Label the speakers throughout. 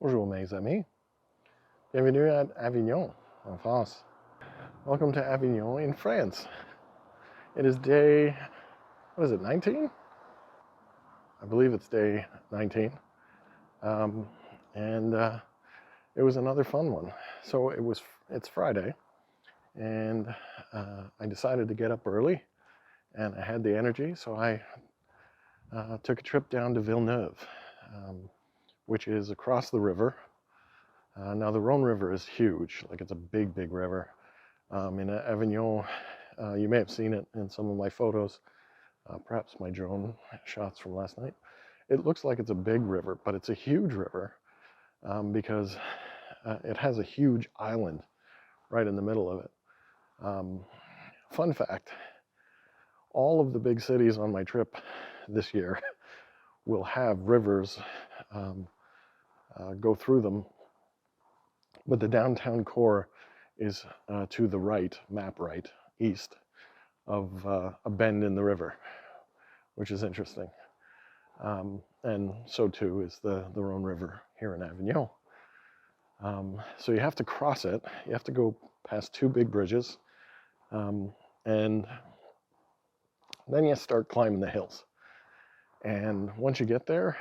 Speaker 1: Bonjour mes amis, bienvenue à Avignon, en France. Welcome to Avignon in France. It is day, what is it, 19? I believe it's day 19. And it was another fun one. So it's Friday, and I decided to get up early, and I had the energy, so I took a trip down to Villeneuve, which is across the river. Now the Rhone River is huge, like it's a big, big river. In Avignon, you may have seen it in some of my photos, perhaps my drone shots from last night. It looks like it's a big river, but it's a huge river because it has a huge island right in the middle of it. Fun fact, all of the big cities on my trip this year will have rivers go through them, but the downtown core is to the right, map right, east of a bend in the river, which is interesting. And so too is the Rhone River here in Avignon. So you have to cross it. You have to go past two big bridges, and then you start climbing the hills. And once you get there,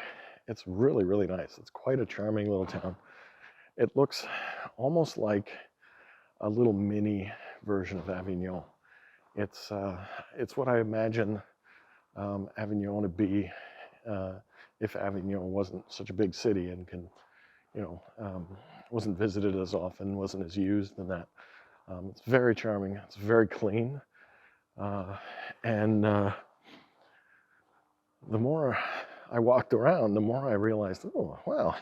Speaker 1: it's really, really nice. It's quite a charming little town. It looks almost like a little mini version of Avignon. It's what I imagine Avignon to be if Avignon wasn't such a big city and wasn't visited as often, wasn't as used, and that. It's very charming. It's very clean, and the more I walked around, the more I realized, oh wow,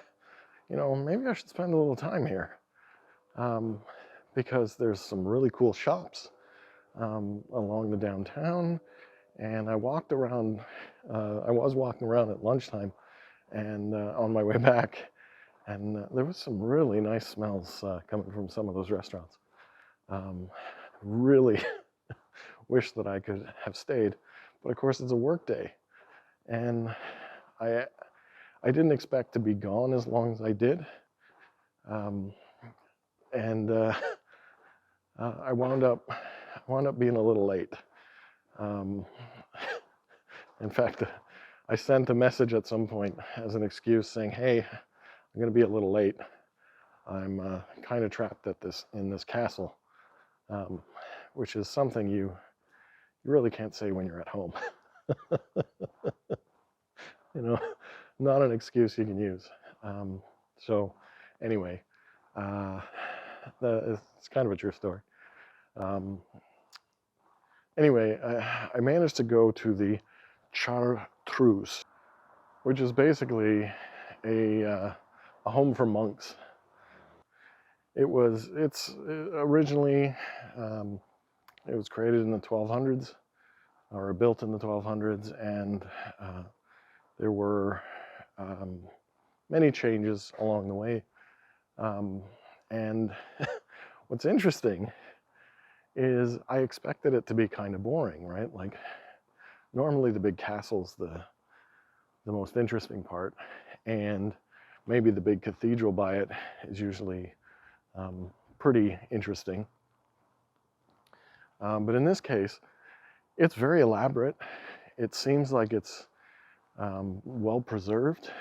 Speaker 1: maybe I should spend a little time here, because there's some really cool shops along the downtown. And I walked around, I was walking around at lunchtime and on my way back, and there was some really nice smells coming from some of those restaurants. Really wish that I could have stayed, but of course it's a work day, and I didn't expect to be gone as long as I did, and I wound up being a little late. In fact, I sent a message at some point as an excuse saying, hey, I'm going to be a little late. I'm kind of trapped in this castle, which is something you really can't say when you're at home. Not an excuse you can use. So anyway, it's kind of a true story. Anyway, I managed to go to the Chartreuse, which is basically a home for monks. It's originally, it was created in the 1200s, or built in the 1200s, and there were many changes along the way. And what's interesting is I expected it to be kind of boring, right? Like normally the big castle's the most interesting part, and maybe the big cathedral by it is usually pretty interesting. But in this case, it's very elaborate. It seems like it's well preserved,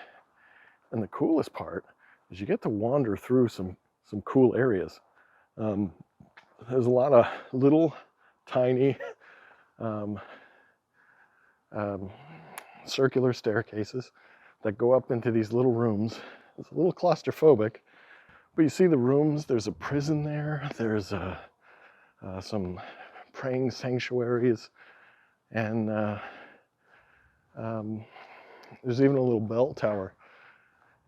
Speaker 1: and the coolest part is you get to wander through some cool areas. There's a lot of little tiny circular staircases that go up into these little rooms. It's a little claustrophobic, but you see the rooms. There's a prison there. There's some praying sanctuaries, and there's even a little bell tower.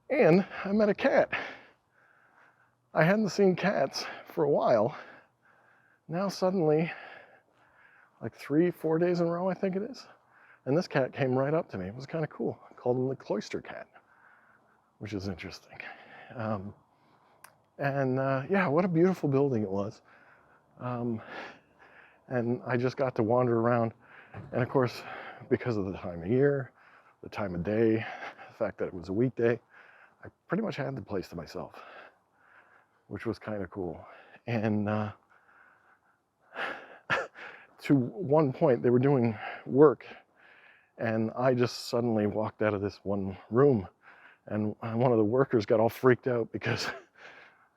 Speaker 1: And I met a cat. I hadn't seen cats for a while. Now suddenly, like 3-4 days in a row, I think it is, and this cat came right up to me. It was kind of cool. I called him the cloister cat, which is interesting. Yeah, what a beautiful building it was. And I just got to wander around, and of course, because of the time of year, the time of day, the fact that it was a weekday, I pretty much had the place to myself, which was kind of cool. And to one point, they were doing work, and I just suddenly walked out of this one room, and one of the workers got all freaked out because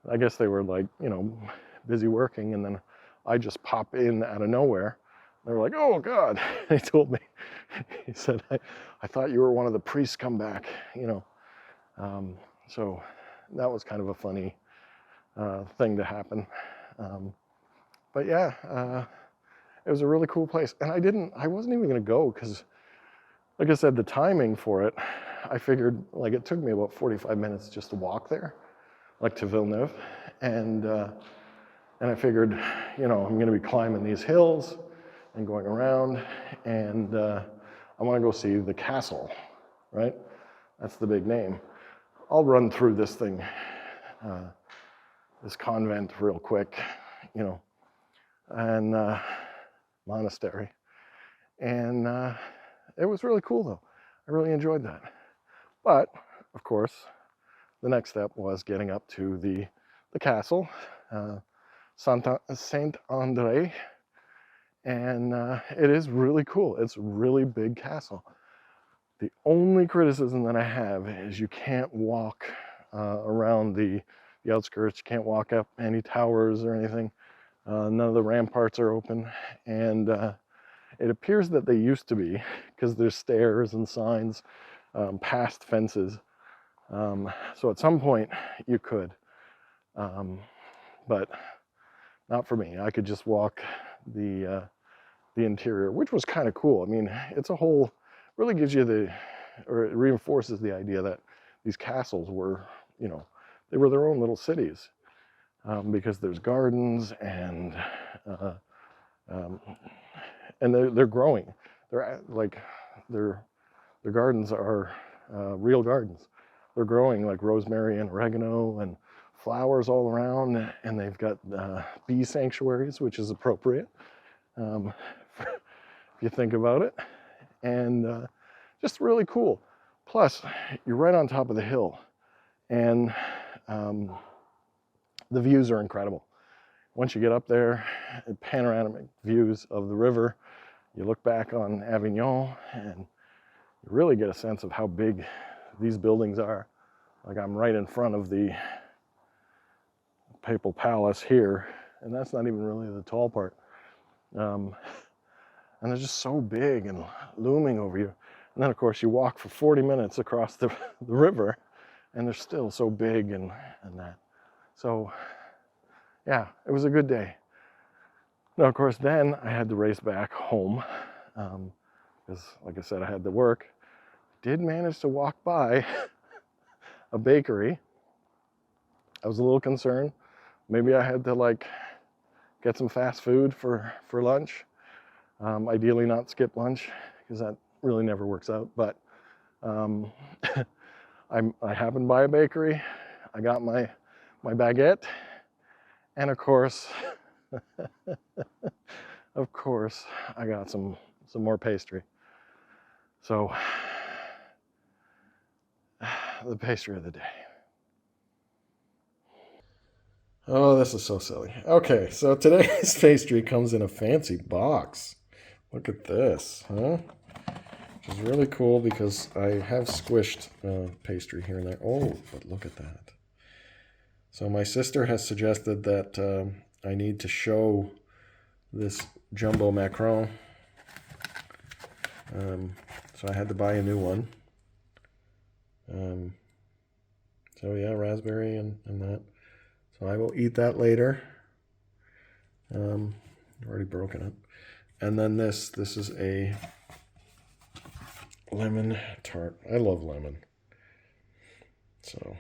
Speaker 1: I guess they were like, you know, busy working, and then I just pop in out of nowhere. They were like, "Oh God!" He told me, he said, "I thought you were one of the priests come back," you know. So that was kind of a funny thing to happen. But yeah, it was a really cool place, and I wasn't even gonna go because, like I said, the timing for it, I figured, like, it took me about 45 minutes just to walk there, like to Villeneuve, and I figured, you know, I'm gonna be climbing these hills and going around, and I want to go see the castle, right? That's the big name. I'll run through this thing, this convent real quick, you know, and monastery. And it was really cool though. I really enjoyed that. But of course, the next step was getting up to the castle, Saint Andre, and it is really cool. It's a really big castle. The only criticism that I have is you can't walk around the outskirts. You can't walk up any towers or anything. None of the ramparts are open, and it appears that they used to be, because there's stairs and signs past fences. So at some point you could, but not for me. I could just walk the interior, which was kind of cool. I mean, it's a whole, really gives you or it reinforces the idea that these castles were, you know, they were their own little cities, because there's gardens and they're growing. They're like their gardens are real gardens. They're growing like rosemary and oregano and flowers all around, and they've got bee sanctuaries, which is appropriate if you think about it, and just really cool. Plus, you're right on top of the hill, and the views are incredible. Once you get up there, panoramic views of the river, you look back on Avignon, and you really get a sense of how big these buildings are. Like, I'm right in front of the Papal Palace here, and that's not even really the tall part. And they're just so big and looming over you. And then, of course, you walk for 40 minutes across the river, and they're still so big and that. So, yeah, it was a good day. Now, of course, then I had to race back home because, like I said, I had to work. Did manage to walk by a bakery. I was a little concerned. Maybe I had to, like, get some fast food for lunch. Ideally not skip lunch, because that really never works out. But I happened by a bakery. I got my baguette, and of course, I got some more pastry. So the pastry of the day. Oh, this is so silly. Okay, so today's pastry comes in a fancy box. Look at this, huh? Which is really cool because I have squished pastry here and there. Oh, but look at that. So my sister has suggested that I need to show this jumbo macaron. So I had to buy a new one. So yeah, raspberry and that. So I will eat that later. I've already broken it. And then this is a lemon tart. I love lemon. So,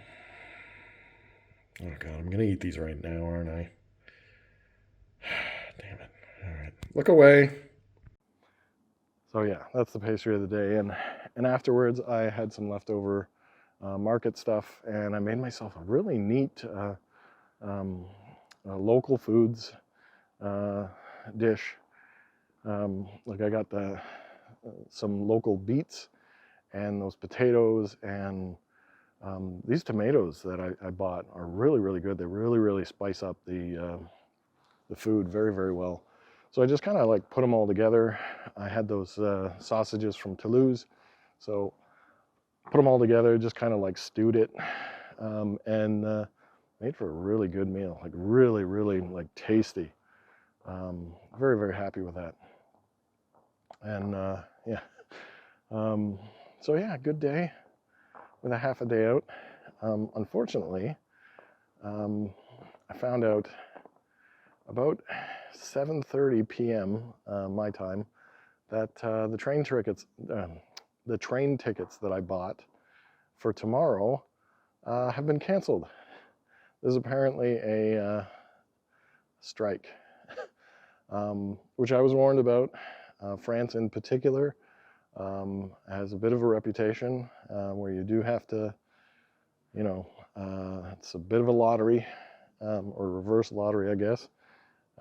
Speaker 1: oh God, I'm going to eat these right now, aren't I? Damn it. All right. Look away. So yeah, that's the pastry of the day. And afterwards, I had some leftover market stuff, and I made myself a really neat local foods dish. Like, I got some local beets and those potatoes and These tomatoes that I bought are really, really good. They really, really spice up the food very, very well. So I just kind of like put them all together. I had those sausages from Toulouse, so put them all together, just kind of like stewed it, and made for a really good meal, like really, really like tasty. Very, very happy with that. And yeah, so yeah, good day with a half a day out. Unfortunately, I found out about 7:30 p.m. My time that the train tickets that I bought for tomorrow have been canceled. There's apparently a strike, which I was warned about. France in particular has a bit of a reputation where you do have to, you know, it's a bit of a lottery, or reverse lottery, I guess,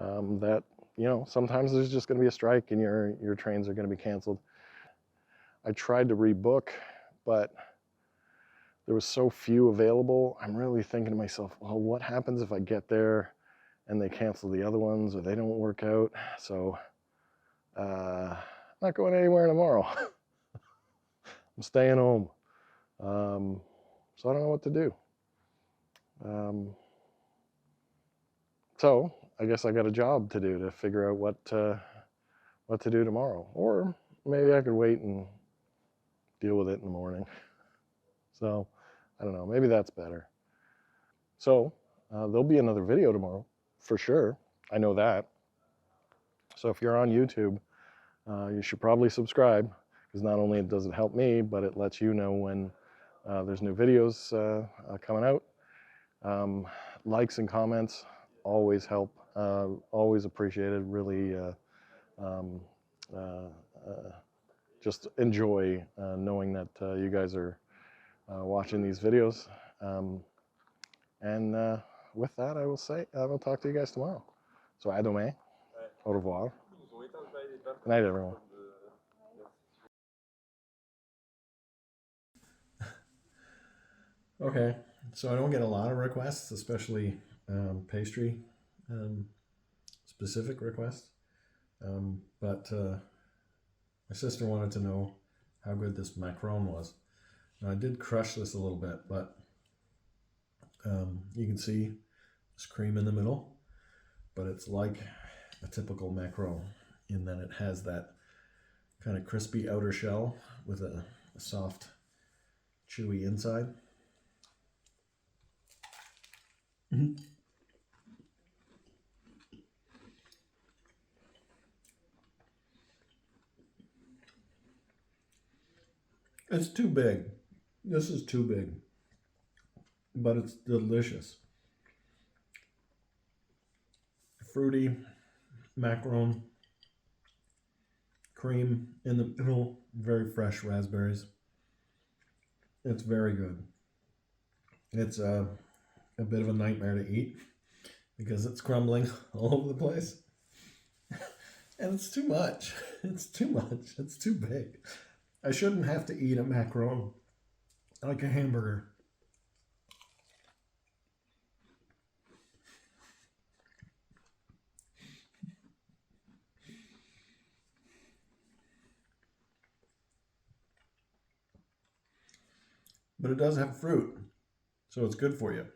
Speaker 1: that, you know, sometimes there's just going to be a strike and your trains are going to be canceled. I tried to rebook, but there was so few available. I'm really thinking to myself, well, what happens if I get there and they cancel the other ones or they don't work out? So I'm not going anywhere tomorrow. I'm staying home. So I don't know what to do. So I guess I got a job to do to figure out what to do tomorrow. Or maybe I could wait and deal with it in the morning. So I don't know, maybe that's better. So there'll be another video tomorrow for sure. I know that. So if you're on YouTube, you should probably subscribe, because not only does it help me, but it lets you know when there's new videos coming out. Likes and comments always help, always appreciated. Really just enjoy knowing that you guys are watching these videos. And with that, I will say, I will talk to you guys tomorrow. So à demain. Au revoir. Good night, everyone. Okay, so I don't get a lot of requests, especially pastry specific requests. But my sister wanted to know how good this macaron was. Now, I did crush this a little bit, but you can see there's cream in the middle, but it's like a typical macaron in that it has that kind of crispy outer shell with a soft, chewy inside. Mm-hmm. It's too big. This is too big, but it's delicious. Fruity macaron, cream in the middle, very fresh raspberries. It's very good. It's a bit of a nightmare to eat because it's crumbling all over the place. And it's too much. It's too much. It's too big. I shouldn't have to eat a macaron like a hamburger. But it does have fruit, so it's good for you.